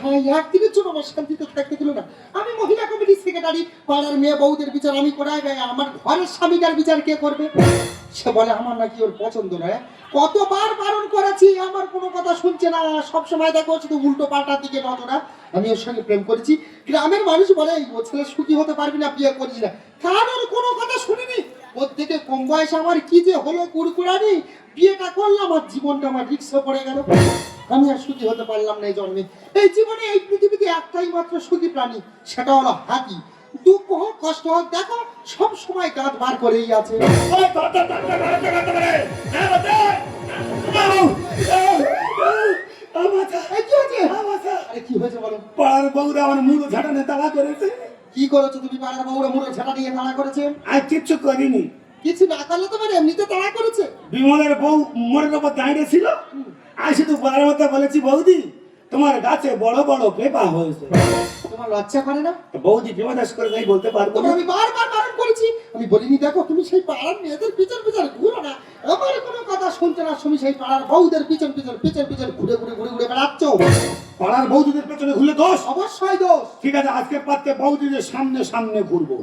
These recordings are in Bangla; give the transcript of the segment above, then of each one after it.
ভাই একদিনের জন্য আমার শান্তিতে থাকতে দিল না। আমি মহিলা কমিটির সেক্রেটারি, পাড়ার মেয়ে বউদের বিচার আমি করাই গায়ে, আমার ঘরের স্বামীটার বিচার কে করবে? সে বলে আমার নাকি ওর পছন্দ নয়। কতবার বারণ করেছি, আমার কোনো কথা শুনছে না, সবসময় দেখো শুধু উল্টো পাল্টার দিকে নজর। আমি ওর সঙ্গে প্রেম করেছি, গ্রামের মানুষ বলে ও ছেলে সুখী হতে পারবি না, বিয়ে করিস না। কারোর কোনো কথা শুনিনি। ওর থেকে কম বয়সে আমার কি যে হলো কুড়কুড়ানি, বিয়েটা করলাম আর জীবনটা আমার রিক্সে পড়ে গেল। আমি আর সুখী হতে পারলাম না এই জন্মে। এই জীবনে এই পৃথিবীতে একটাই মাত্র সুখী প্রাণী, সেটা হলো হাতি। দুঃখ হোক কষ্ট হোক দেখো সব সময় দাঁত বার করেই আছে। কি হয়েছে বলো? পাড়ার বউরা আমার মুড়ো ঝাঁটানে তাড়া করেছে। কি করেছো তুমি? পাড়ার বউরা মুড়ো ঝাঁটা দিয়ে তাড়া করেছে? আর কিচ্ছু করিনি। কিছু না করলে তোমার এমনিতে তাড়া করেছে। বিমলের বউ মোড়ের উপর দাঁড়িয়ে ছিল, আর শুধু পাড়ার মধ্যে বলেছি বৌদি তোমার গাছে বড় বড় পেঁপা হয়েছে। তোমার লজ্জা করে না? বৌদি বিমাদাস করে নাই বলতে পারবো না। আমি বারবার বারণ করেছি, আমি বলিনি দেখো তুমি সেই পাড়ার মেয়েদের পিছন পিছন ঘুরো না। আমার কোনো কথা শুনতে না, তুমি সেই পাড়ার বউদের পিছন পিছন ঘুরে ঘুরে ঘুরে ঘুরে বেড়াচ্ছ। পাড়ার বৌদিদের পেছনে ঘুরলে দোষ? অবশ্যই দোষ। ঠিক আছে, আজকে পারতে বৌদিদের সামনে সামনে ঘুরবো।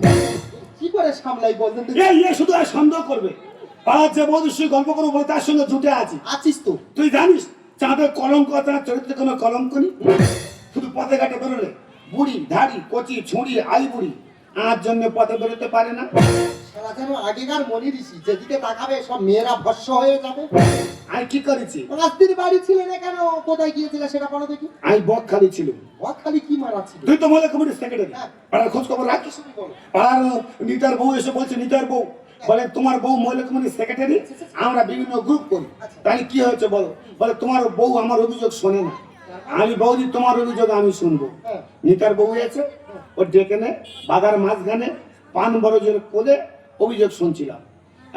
কি করে সামলাই বলতেন? এই শুধু আর সন্দেহ করবে। পাড়ার যে বৌদির সঙ্গে গল্প করবো বলে তার সঙ্গে জুটে আছিস তো। তুই জানিস চাঁদের কলঙ্ক, তার চরিত্রে কোনো কলঙ্ক নেই। শুধু পথে ঘাটে বেরোলে বুড়ি ধাড়ি কচি ছুঁড়ি আই বুড়ি আর জন্য পথে বেরোতে পারে না। সারা যেন আগেকার মনি ঋষি, যেদিকে তাকাবে সব মেয়েরা ভস্য হয়ে যাবে। আমি কি করেছি? রাত্রির বাড়ি ছিলে না কেন? কোথায় গিয়েছিলে সেটা বলো দেখি। আমি বকখালি ছিল। বকখালি কি মারা ছিল? তুই তো মহিলা কমিটির সেক্রেটারি, পাড়ার খোঁজ খবর রাখিস। পাড়ার নিতার বউ এসে বলছে, নিতার বউ বলে তোমার বউ মহিলা কমিটির সেক্রেটারি, আমরা বিভিন্ন গ্রুপ করি, তাই কি হয়েছে বলো? বলে তোমার বউ আমার অভিযোগ শোনে না। আমি বৌদি তোমার অভিযোগ আমি শুনবো। নিতার বউ আছে, ও ডেকে নে বাগার মাঝখানে পান বরজের কোলে অভিযোগ শুনছিলাম।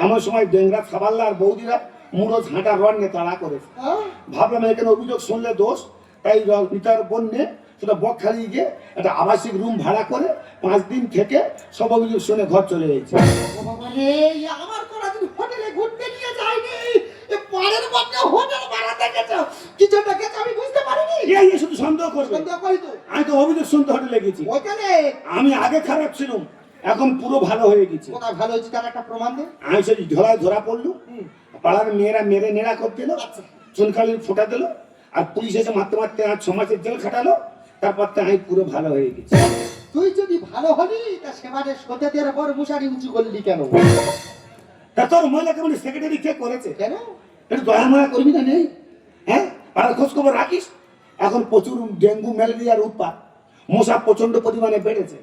এমন সময় ডেংরা খাবাল্লা আর বৌদিরা মুড়ো ঝাঁটা রড নিয়ে তাড়া করেছে। ভাবলাম এখানে অভিযোগ শুনলে দোষ, তাই নিতার বন্যে সেটা বকখালি গিয়ে একটা আবাসিক রুম ভাড়া করে 5 দিন থেকে সব অভিযোগ শুনে ঘর চলে গেছে। আমার কোনদিন হোটেলে ঘুরতে নিয়ে যায়নি, পাড়ার মধ্যে হোটেল ভাড়া দেখেছো, কিছু দেখেছো আমি বুঝতে পারিনি। এই শুধু সন্দেহ করবে? সন্দেহ করি তো। আমি তো অভিযোগ শুনতে হোটেলে গেছি। হোটেলে আমি আগে খারাপ ছিলাম, এখন পুরো ভালো হয়ে গেছি। কোথায় ভালো হয়েছে তার একটা প্রমাণ দে। আমি সেই ধরা পড়লো, পাড়ার মেয়েরা মেরে নেড়া করে দিল, চুনকালির ফোটা দিল, আর পুলিশ এসে মারতে মারতে আর 6 মাসের জেল খাটালো। তারপর তো আমি পুরো ভালো হয়ে গেছি। তুই যদি ভালো হলি তা সেবারে সতে দেওয়ার পর মশারি উঁচু করলি কেন? তা তোর মহিলা কমিটির সেক্রেটারি কে করেছে? কেন? একটু দয়া মায়া করবি না? নেই? হ্যাঁ, পাড়ার খোঁজ খবর রাখিস? এখন প্রচুর ডেঙ্গু ম্যালেরিয়ার উৎপাত, মশা প্রচন্ড পরিমাণে বেড়েছে।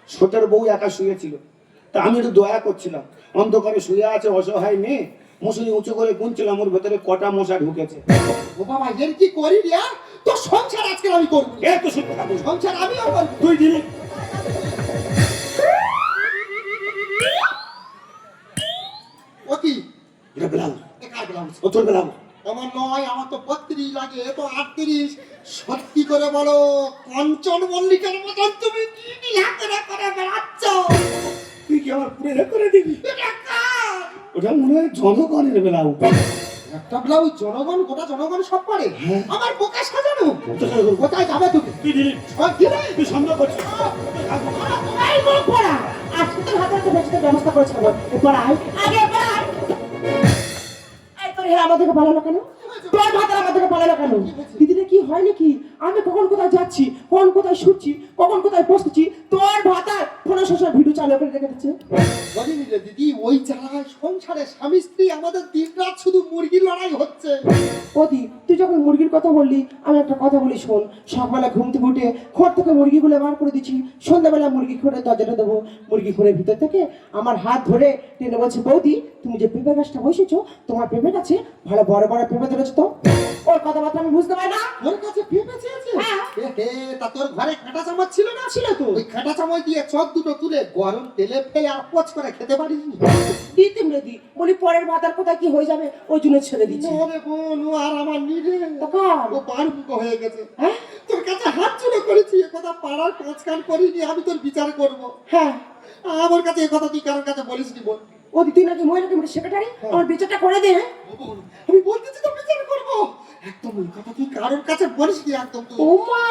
ছোটের বউ একা শুয়েছিল, তা আমি একটু দয়া করছিলাম। অন্ধকারে শুয়ে আছে অসহায় মেয়ে, মশারি উঁচু করে গুনছিলাম ওর ভেতরে কটা মশা ঢুকেছে। ও বাবা, এর কি করি রে? তোর সংসার আজকে আমি করব। এ তো সত্যি কথা, সংসার আমিও করব। তুই দিলি ও কি? এটা ব্লাউজ? এ কার ব্লাউজ? ও তোর ব্লাউজ? আমার নয়, আমার তো 32 লাগে, এ তো 38। সত্যি করে বলো, কাঞ্চন মল্লিকের মতন তুমি কি হাতে করে বেড়াচ্ছ? তুই কি আমার পুরো করে দিবি? ওটা মনে হয় জনগণের ব্লাউজ। একটা ব্লাউজ জনগণ, গোটা জনগণ সব পারে। আমার বোকা সাজানো। কোথায় যাবে তুমি? তুই দিলি? তুই সন্দেহ করছিস? এই মুখ পড়া আজকে তো হাতে বেঁচে ব্যবস্থা করেছে। পড়াই আগে পড়াই। এই তোর হে আমাদেরকে পালালো কেন? তোর ভাতার আমাদেরকে পালালো কেন? দিদিরে কি হয় নাকি? আমি কখন কোথায় যাচ্ছি, কখন কোথায় শুচ্ছি, কখন কোথায় বসছি, তোর ভাতার কোনো সোশ্যাল ভিডিও চালু করে রেখে দিচ্ছে। বলিনি রে দিদি, ওই জ্বালায় সংসারে স্বামী স্ত্রী আমাদের দিন রাত শুধু মুরগির লড়াই হচ্ছে। ওদি তুই যখন মুরগির কথা বললি আমি একটা কথা বলি শোন। সকালবেলা ঘুম থেকে উঠে ঘর থেকে মুরগিগুলো বার করে দিচ্ছি, সন্ধ্যাবেলা মুরগি ঘরে দরজাটা দেবো, মুরগি ঘরের ভিতর থেকে আমার হাত ধরে টেনে বলছে, বৌদি তুমি যে পেঁপে গাছটা বসেছো তোমার পেঁপে গাছে ভালো বড় বড় পেঁপে ধরেছো তো। ওর কথাবার্তা আমি বুঝতে পারি না। ওর কাছে পেঁপে চেয়েছে? হ্যাঁ। এ তা তোর ঘরে কাঁটা চামচ ছিল না? ছিল তো। ওই কাঁটা চামচ দিয়ে চোখ দুটো তুলে গরম তেলে ফেলে আর পচ করে খেতে পারিস? দিতিম রেদি বলি পরের মাথার কোথায় কি হয়ে যাবে ওই জন্য ছেড়ে দিচ্ছি। ওরে বোন, ও আর আমার নিজে কার? ও বারমুখ হয়ে গেছে। হ্যাঁ তোর কাছে হাত জোড়ো করেছি, এ কথা পাড়ার পাঁচ কান করিনি, আমি তোর বিচার করব। হ্যাঁ। আমার কাছে এ কথা তুই কারোর কাছে বলিস নি বোন। ওদি তুই নাকি মহিলা কমিটির সেক্রেটারি, আমার বিচারটা করে দে। আমি বলতেছি তো বিচার করব। একদম ওই কথা তুই কারোর কাছে বলিস নি, একদম তুই। ও মা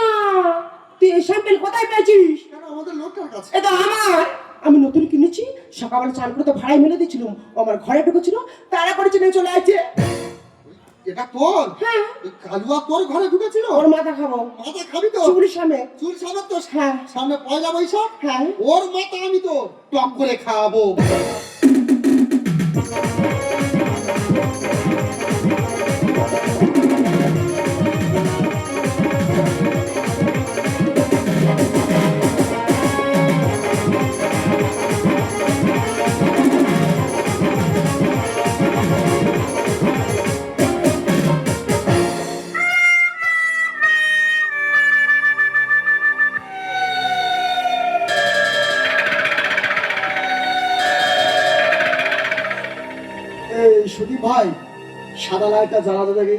তুই এই স্যাম্পেল কোথায় পেয়েছিস? কেন আমাদের লোকটার কাছে? এটা আমার, আমি নতুন কিনেছি। সকালবেলা চান করে তো ভাড়ায় মেলে দিয়েছিলাম, ও আমার ঘরে ঢুকেছিল, তারা করেছে নিয়ে চলে আসছে। এটা তোর? হ্যাঁ। ওই কালুয়া তোর ঘরে ঢুকেছিল? ওর মাথা খাবো, মাথা খাবি তো? চুরির সামনে। চুল সামনে তো? হ্যাঁ। সামনে পয়লা বৈশাখ, হ্যাঁ। ওর মাথা আমি তো টক করে খাওয়াবো। এই সুদীপ ভাই, সাদা লাইটটা জ্বালাতে দেখি।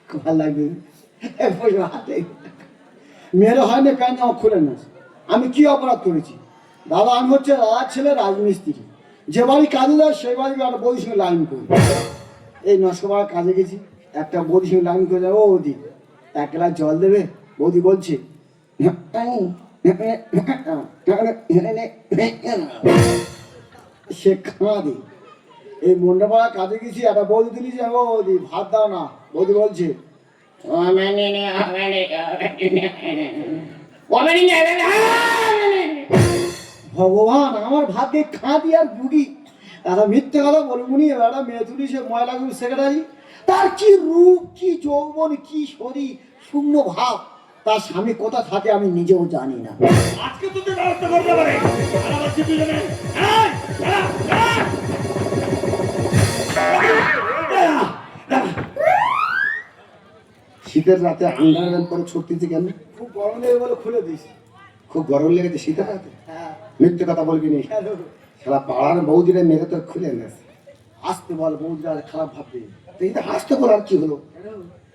খুব ভালো লাগবে। মেয়েরা হয় না প্যান্ট আমার খুলে না। আমি কি অপরাধ করেছি দাদা? আমি হচ্ছে দাদার ছেলে রাজমিস্ত্রি। যে বাড়ি কাজে যায় সেই বাড়ি একটা বৌদির সঙ্গে লাইন করি। এই নস্কবার কাজে গেছি, একটা বৌদির সঙ্গে লাইন করে যাবো। বৌদি এক গ্লাস জল দেবে? বৌদি বলছে সে খাঁদে। এই মন্ডপাড়া কাজে গেছি, একটা বৌদি দিলিছে, বৌদি ভাত দাও না। বৌদি বলছে ভগবান আমার ভাগ্যে খাঁদি আর বুগি। দাদা মিথ্যে কথা বলবুনি। একটা মেয়ে তুলিছে ময়লাগুলো সেক্রেটারি, তার কি রূপ, কি যৌবন, কি শরীর, শূন্য ভাব। তার স্বামী কোথা থাকে আমি নিজেও জানি না। আজকে তোকে ব্যবস্থা করতে পারে আর আমার দুজনে শীতের রাতে আন্ডারগ্রাউন্ড করে ছুটতেছি কেন? খুব গরম লেগে বলে খুলে দিস। খুব গরম লেগেছে শীতের রাতে? হ্যাঁ। মিথ্যে কথা বলবি নি। সারা পাড়ার বৌদিরে মেরে তোর খুলে নেছে। আসতে বল, বৌদিরা খারাপ ভাববে। তুই তো হাসতে বলার কি হলো?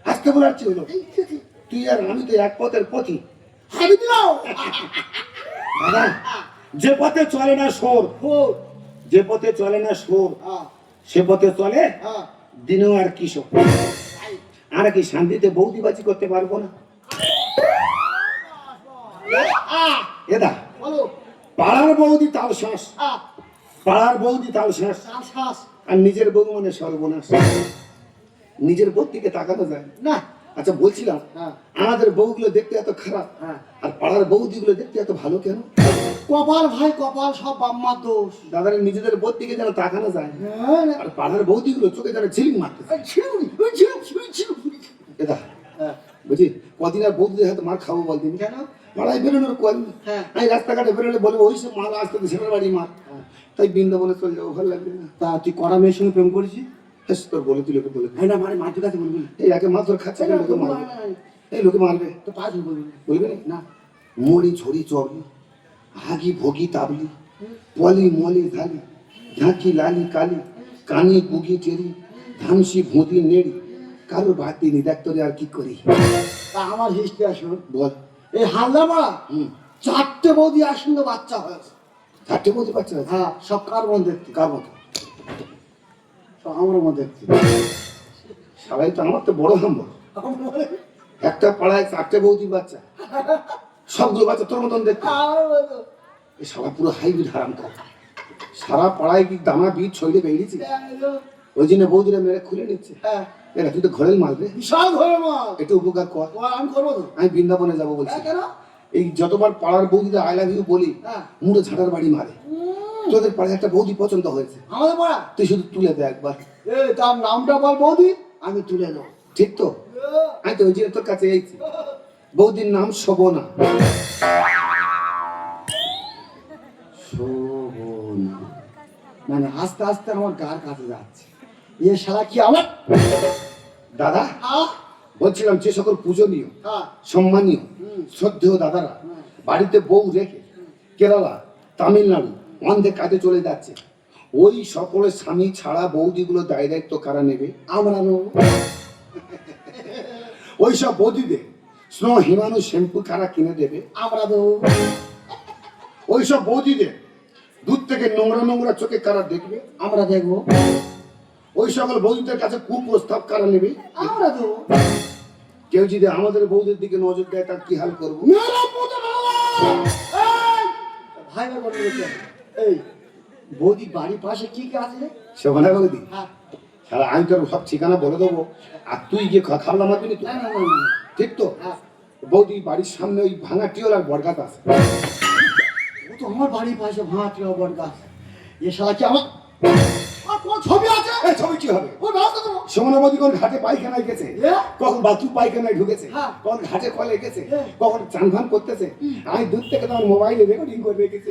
হাসতে বলার কি হলো? তুই আর আমি তো এক পথের পথি। আমি দিলাম দাদা, যে পথে চলে না সোর, যে পথে চলে না সোর, সে পথে চলে দিনও আর কিশোর। আর কি শান্তিতে বৌদিবাজি করতে পারবো না? এদা বলো। পাড়ার বৌদি তাল শ্বাস, পাড়ার বৌদি তাল শ্বাস, শ্বাস আর নিজের বউ মানে সর্বনাশ। নিজের বউ দিকে তাকানো যায় না। আচ্ছা বলছিলাম, হ্যাঁ। আমাদের বউগুলো দেখতে এত খারাপ, হ্যাঁ। আর পাড়ার বৌদিগুলো দেখতে এত ভালো কেন? কপাল ভাই কপাল, সব বাম্মার দোষ। দাদার নিজেদের বউ দিকে যেন তাকানো যায়, হ্যাঁ। আর পাড়ার বৌদিগুলো চোখে যেন ঝিলিং মারতে। এটা বুঝি কদিন আর বৌদিদের হাতে মার খাবো বলদিন কেন? পাড়ায় বেরোনোর কল। হ্যাঁ। আমি রাস্তাঘাটে বেরোলে বলবো ওই সব মাল আসতে ছেলের বাড়ি মার, তাই বৃন্দাবনে চলে যাবো, ভালো লাগবে না। তা তুই কড়া মেয়ের সঙ্গে প্রেম করেছিস? হেস, তোর বলে তুই লোকে বলে হ্যাঁ না, মানে মাঝে কাছে বলবি না। এই একে মাছ ধরে খাচ্ছে, লোকে মারবে, এই লোকে মারবে, তো পাঁচ বলবি না। বলবে না? না। মরি ঝড়ি চড়লি, হাগি ভোগি তাবলি, পলি মলি ধালি, ঝাঁকি লালি কালি, কানি বুগি টেরি, ধামসি ভুঁদি নেড়ি, কারো বাদ দিনি, দেখ তোরে আর কি করি। তা আমার হিস্ট্রি আসুন বল। এই হালদা পাড়া হুম, 4টে বৌদি আসলে বাচ্চা হয়েছে। চারটে বলতে পারছে না? হ্যাঁ, সব কার মন দেখতে? কার মতো? সব আমার মন দেখতে। সবাই তো আমার তো বড় হাম্বল। একটা পাড়ায় 4টে বৌদি বাচ্চা, সবগুলো বাচ্চা তোর মতন দেখতে। এই সারা পুরো হাইব্রিড হারাম কর। সারা পাড়ায় কি দানা বীজ ছড়িয়ে বেরিয়েছি, ওই জন্য বৌদিরা মেরে খুলে নিচ্ছে। হ্যাঁ, এরা তুই তো ঘরের মাল রে, বিশাল ঘরে মাল। একটু উপকার কর। আমি করবো তো। আমি বৃন্দাবনে যাবো বলছি। কেন? এই যতবার পাড়ার বৌদিদের আই লাভ ইউ বলি হ্যাঁ। মুড়ে ঝাঁটার বাড়ি মারে। তোদের পাড়ায় একটা বৌদি পছন্দ হয়েছে, আমাদের পাড়া তুই শুধু তুলে দে একবার, তার নামটা বল বৌদি, আমি তুলে দেবো। ঠিক তো? আমি তো ওই জন্য তোর কাছে এইছি। বৌদির নাম শোভনা। শোভনা মানে আস্তে আস্তে আমার গার কাছে যাচ্ছে। এ শালা কি আমার দাদা হ্যাঁ বলছিলাম, যে সকল পূজনীয় হ্যাঁ সম্মানীয় শ্রদ্ধেয় দাদারা বাড়িতে বউ রেখে কেরালা তামিলনাড়ু অন্ধে কাজে চলে যাচ্ছে, ওই সকলের স্বামী ছাড়া বৌদিগুলো দায় দায়িত্ব কারা নেবে? আমরা নেবো। ওই সব বৌদিদের স্নো হিমানু শ্যাম্পু কারা কিনে দেবে? আমরা দেবো। ওই সব বৌদিদের দূর থেকে নোংরা নোংরা চোখে কারা দেখবে? আমরা দেখবো। ওই সকল বৌদিদের কাছে কুপ্রস্তাব কারা নেবে? আমরা দেবো। কেউ যদি আমাদের বৌদির দিকে নজর দেয় তার কি হাল করবো? ভাই ভাই বলে গেছে। এই বৌদি বাড়ির পাশে কি কি আছে রে? শোভনা বৌদি, হ্যাঁ সারা আমি তোর সব ঠিকানা বলে দেবো, আর তুই গিয়ে খাবলা মারবি না তো? না না না না। ঠিক তো? হ্যাঁ বৌদি বাড়ির সামনে ওই ভাঙা টিওল আর বরগাছ আছে। ও তো আমার বাড়ির পাশে ভাঁটি বট গাছ। এ শালা কি আমার আর কোন ছবি আছে? এই ছবি কি হবে? ও ব্যবস্থা করো। শোভনা বৌদি কোন ঘাটে পায়খানায় গেছে, এ? কখন বাথরুম পায়খানায় ঢুকেছে, হ্যাঁ। কখন ঘাটে কলে গেছে, হ্যাঁ। কখন চান ভান করতেছে, আমি দূর থেকে তোমার মোবাইলে রেকর্ডিং করে রেখেছি।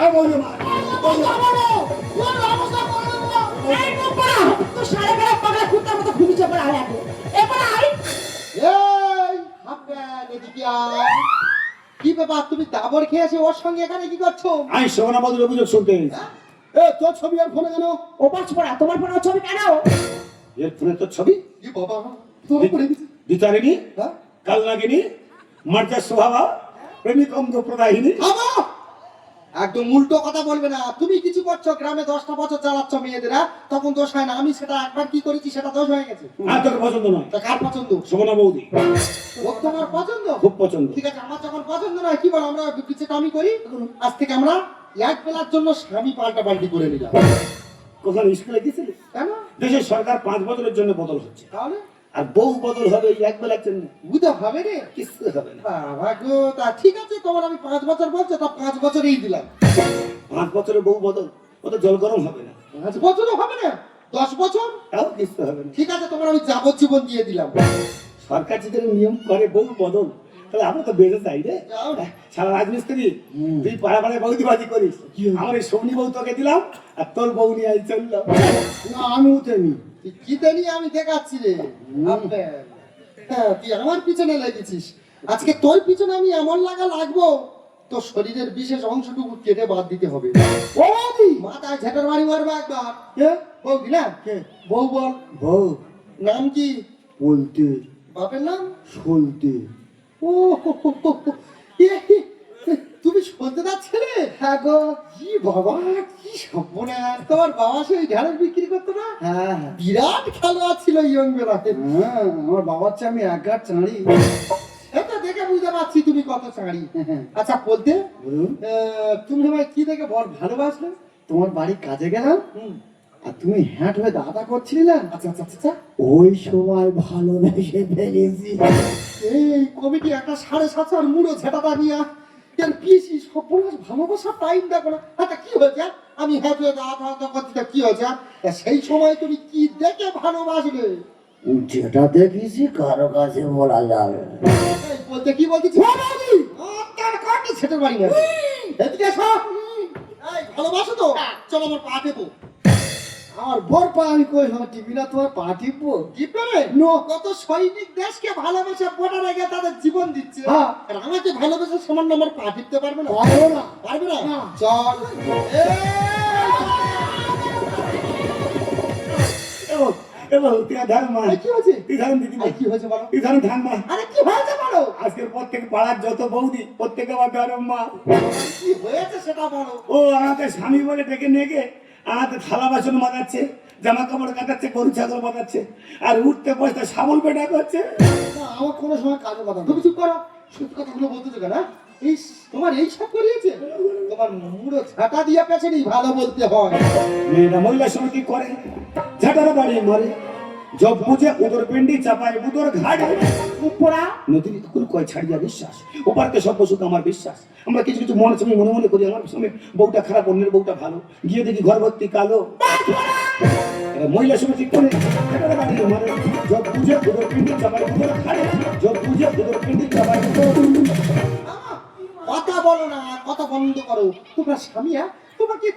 এই বৌদি মা, এই মুখ পড়া তো সারা বেলা পাগলা কুত্তার মতো ঘুমিয়ে পড়ে আয় আগে এবার আয়। এই আপনার এদিকে আয়। কি ব্যাপার, তুমি দাবর খেয়েছো, ওর সঙ্গে এখানে কি করছো? আমি শোভনা বৌদির অভিযোগ শুনতে এসেছি। এ তোর ছবি আর ফোনে কেন? ও পাঁচ পড়া তোমার ফোনে ওর ছবি কেন? এর ফোনে তোর ছবি কি বাবা, তোমার করে দিছি। দিতারিণী, হ্যাঁ? কাল নাগিনী, মার্জার স্বভাবা, প্রেমিক অঙ্গ প্রদাহিনী। থামো! একদম উল্টো কথা বলবে না। তুমি কিছু করছো, গ্রামে 10টা বছর চালাচ্ছ মেয়েদের, হ্যাঁ? তখন দোষ হয় না। আমি সেটা একবার কি করেছি সেটা দোষ হয়ে গেছে। আর তোর পছন্দ নয়? তা কার পছন্দ? শোভনা বৌদি ও তোমার পছন্দ? খুব পছন্দ। ঠিক আছে, আমার যখন পছন্দ নয় কি বল, আমরা পিছেটা আমি করি। আজ থেকে আমরা এক বেলার জন্য স্বামী পাল্টা পাল্টি করে নিলাম। কোথাও স্কুলে গেছিলি? কেন? দেশের সরকার 5 বছরের জন্য বদল হচ্ছে, তাহলে আর বউ বদল হবে এই এক বেলার জন্য। বুঝতে হবে রে। কিছু হবে না। বাবা গো, তা ঠিক আছে, তোমার আমি 5 বছর বলছো, তা 5 বছরেই দিলাম। 5 বছরের বউ বদল, ও তো জল গরম হবে না। 5 বছরও হবে না, 10 বছর? তাও কিছু হবে না। ঠিক আছে, তোমার আমি যাবজ্জীবন দিয়ে দিলাম। সরকার যদি নিয়ম করে বউ বদল, তাহলে আমরা তো বেঁচে যাই রে। যাও। সারা রাজমিস্ত্রি তুই পাড়া পাড়ায় বৌদিবাজি করিস, আমার এই সৌনি বউ তোকে দিলাম, আর তোর বউ নিয়ে আই চললাম। না আমি উঠেনি। তুই কি জানি আমি দেখাচ্ছি রে। হ্যাঁ, তুই আমার পিছনে লেগেছিস। আজকে তোর পিছনে আমি এমন লাগবো, তোর শরীরের বিশেষ অংশটুকু কেটে বাদ দিতে হবে। ও বৌদি মাথায় ঝেঁটার বাড়ি মারবো একবার। কে? বৌদি না? কে? বউ বল। বউ নাম কি? বলতে বাপের নাম? শুনতে। ও হো, হো, হো, হো। তুমি শুনতে যাচ্ছে রে? হ্যাঁ গো। কি বাবা, কি সর্বনাশ! তোমার বাবা সেই ঢেঁড়স বিক্রি করতো না? হ্যাঁ হ্যাঁ বিরাট খেলোয়াড় ছিল ইয়ং বেলাতে। হ্যাঁ, আমার বাবার চেয়ে আমি এক গাছ চাঁড়ি। এটা দেখে বুঝতে পারছি তুমি কত চাঁড়ি। আচ্ছা বলতে, বলুন, তুমি আমায় কি দেখে বড় ভালোবাসলে? তোমার বাড়ির কাজে গেলাম আর তুমি হ্যাট হয়ে দাদা করছিলে। আচ্ছা আচ্ছা আচ্ছা। ওই সময় ভালোবেসে ফেলেছি। এই কমিটি একটা 7.5 মুড়ো ঝেঁটাটা নিয়ে এর পিসি সর্বনাশ ভালোবাসার টাইম দেখো না। আচ্ছা কি হয়েছে? আমি হ্যাঁ দাদা করছি, তা কি হয়েছে? সেই সময় তুমি কি দেখে ভালোবাসলে? যেটা দেখেছি কারো কাছে বলা যাবে না। এই বলতে কি বলতেছি? তার কাটি ছেটের বাড়ি গেছে। এদিকে এসো। এই ভালোবাসো তো? চলো আমার পা টেপো। আমার বর পা আমি কই আমার টিভি না, তোমার পা টিপবো? জিপে রে? কত সৈনিক দেশকে ভালোবেসে বর্ডার রেখে তাদের জীবন দিচ্ছে। হ্যাঁ। আর আমাকে ভালোবেসে সামান্য আমার পা টিপতে পারবে না? পারবো না। পারবে না? না। চল। এবং তুই ধান মা, এই, কি হয়েছে? তুই ধান দিদি মা, এই, কি হয়েছে বলো? তুই ধান ধান মা। আরে কি হয়েছে বলো? আজকের পর থেকে পাড়ার যত বৌদি প্রত্যেকে আমার ধরম মা। কি হয়েছে সেটা বলো। ও আমাকে স্বামী বলে ডেকে নেগে আমাকে থালা বাসন মাজাচ্ছে, জামা কাপড় কাটাচ্ছে, গরু ছাগল বাঁধাচ্ছে, আর উঠতে বসতে শাবল পেটা করছে। না, আমার কোনো সময় কাজে কথা তুমি চুপ করো। সত্যি কথাগুলো বলতেছো কেন? এই তোমার এই সব করিয়েছে? তোমার মুড়ো ঝাঁটা দিয়ে পেছনেই ভালো বলতে হয়। মেয়েরা মহিলা সমিতি করে, ঝাঁটারা বাড়ি মরে, জব বুঝে উদর পিন্ডি চাপায় বুদর ঘাড়ে মুখ পোড়া নদীর কুল কয় ছাড়িয়া বিশ্বাস ওপারতে সব সুখ আমার বিশ্বাস আমরা কিছু কিছু মনে সময় মনে মনে করি আমার সময় বউটা খারাপ অন্যের বউটা ভালো গিয়ে দেখি ঘর ভর্তি কালো এবার মহিলা সমিতি করে এবারে বাড়িয়ে মারে জব বুঝে উদর পিন্ডি চাপায় বুদর ঘাড়ে জব বুঝে উদর পিন্ডি চাপায় বুদর কথা বলো না, কথা বন্ধ করো। তোমরা স্বামী, হ্যাঁ?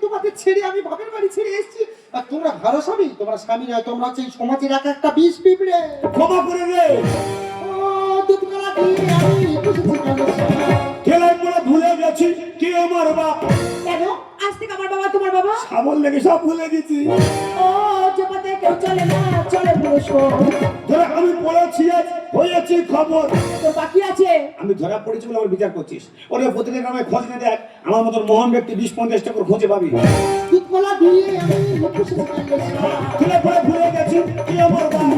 তোমাকে ছেড়ে আমি বাপের বাড়ি ছেড়ে এসেছি, আর তোমরা ভালো স্বামী? তোমরা স্বামী নয়, তোমরা হচ্ছে এই সমাজের একটা বিষ পিঁপড়ে। ক্ষমা করে দে ও দুধকলা দিয়ে আমি এসেছি কালো স্বামী। খেলায় পড়ে ভুলে গেছি কে আমার বাপ কেন আজ থেকে আমার বাবা তোমার বাবা? সাবল লেগে সব ভুলে গেছি ও যে পথে কেউ চলে না চলে পুরুষ ধরে আমি পড়েছি আজ হয়েছি খবর তো বাকি আছে আমি ধরা পড়েছি বলে আমার বিচার করছিস ওরে প্রতিদিন আমায় খোঁজ নিয়ে দেখ আমার মতন মহান ব্যক্তি 20-50 টাকা করে খুঁজে পাবি দুধকলা দিয়ে আমি এসেছি কালো স্বামী। খেলায় পড়ে ভুলে গেছি কে আমার বাপ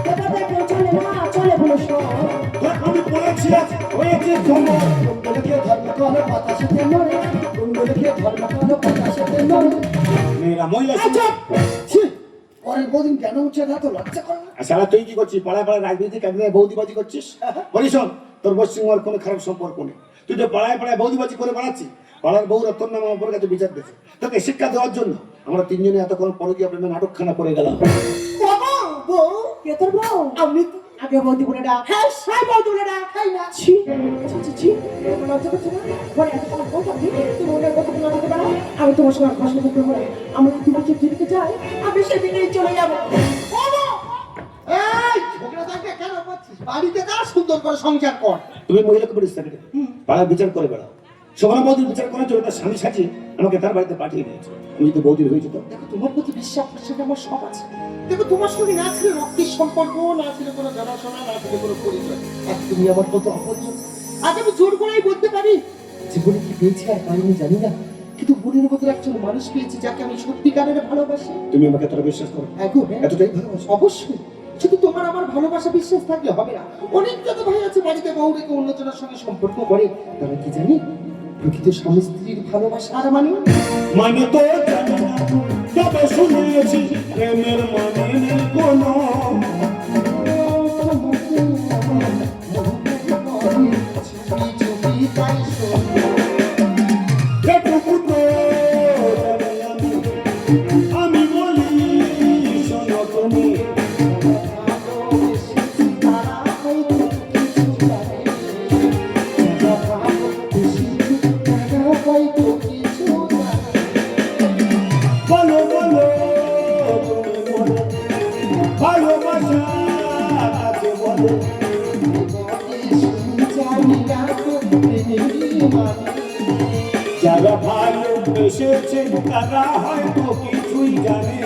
যে পথে কেউ চলে না চলে পুরুষ ধরে আমি পড়েছি আজ হয়েছি খবর কুণ্ডলকে ধর্ম করো বাতাসেতে নড়ে কুণ্ডলকে ধর্ম করো বাতাসেতে নড়ে মেয়েরা মহিলা ছি, পরের বদিন কেন উঠছে না তো লজ্জা করে না? সারা তুই কি করছিস পাড়ায় পাড়ায় রাজনীতি কাজে বৌদিবাজি করছিস বলিস শোন, তোর পশ্চিম আমার কোনো খারাপ সম্পর্ক নেই তুই তো পাড়ায় পাড়ায় বৌদিবাজি করে বেড়াচ্ছিস পাড়ার বউরা তোর নামে আমার কাছে বিচার দিয়েছে তোকে শিক্ষা দেওয়ার জন্য আমরা তিনজনে এতক্ষণ পরকীয়া প্রেমে নাটকখানা করে গেলাম বাবা বউ কে তোর বউ? আমি তো আগে বৌদি বলে ডাক হ্যাঁ সাই বৌদি বলে ডাক হাই না ছি ছি ছি ছি তোমার লজ্জা করছে না বলে এত তোমার বউ থাকবে তুমি ওনার কথা না বলতে পারো আমি তোমার সঙ্গে ঘষা করতে পারি আমি যদি তুমি যেদিকে যাই আমি সেদিকেই চলে যাবো বাবা এই ঝগড়া থাকে কেন করছিস? বাড়িতে যা, সুন্দর করে সংসার কর। তুমি মহিলাকে বলিস থাকে পাড়ায় বিচার করে বেড়াও শোভনা বৌদির বিচার করার জন্য তার স্বামী সাজিয়ে আমাকে তার বাড়িতে পাঠিয়ে দিয়েছে আমি যদি বৌদির হয়েছে তো দেখো তোমার প্রতি বিশ্বাস সেটা আমার সব আছে। দেখো তোমার সঙ্গে না ছিল রক্তের সম্পর্ক, না ছিল কোনো জানাশোনা, না ছিল কোনো পরিচয়, আর তুমি আমার কত অপরিচয়। আজ আমি জোর করেই বলতে পারি জীবনে কি পেয়েছি আর পাইনি জানি না, কিন্তু মনের মতো একজন মানুষ পেয়েছি যাকে আমি সত্যিকারের ভালোবাসি। তুমি আমাকে তোরা বিশ্বাস করো এখন এতটাই ভালোবাসো অবশ্যই, শুধু তোমার আমার ভালোবাসা বিশ্বাস থাকলে হবে না। অনেক যত ভাই আছে বাড়িতে বউ রেখে অন্যজনের সঙ্গে সম্পর্ক করে, তারা কি জানি প্রকৃত স্বামী স্ত্রীর ভালোবাসা আর মানে মানে তো জানি না তবে শুনেছি প্রেমের মানে নেই কোনো এটুকু তো জানি আমি বলি শোনো তুমি বলো বলো তুমি বলো ভালোবাসা কাকে বলে যারা ভালোবেসেছে তারা হয়তো কিছুই জানে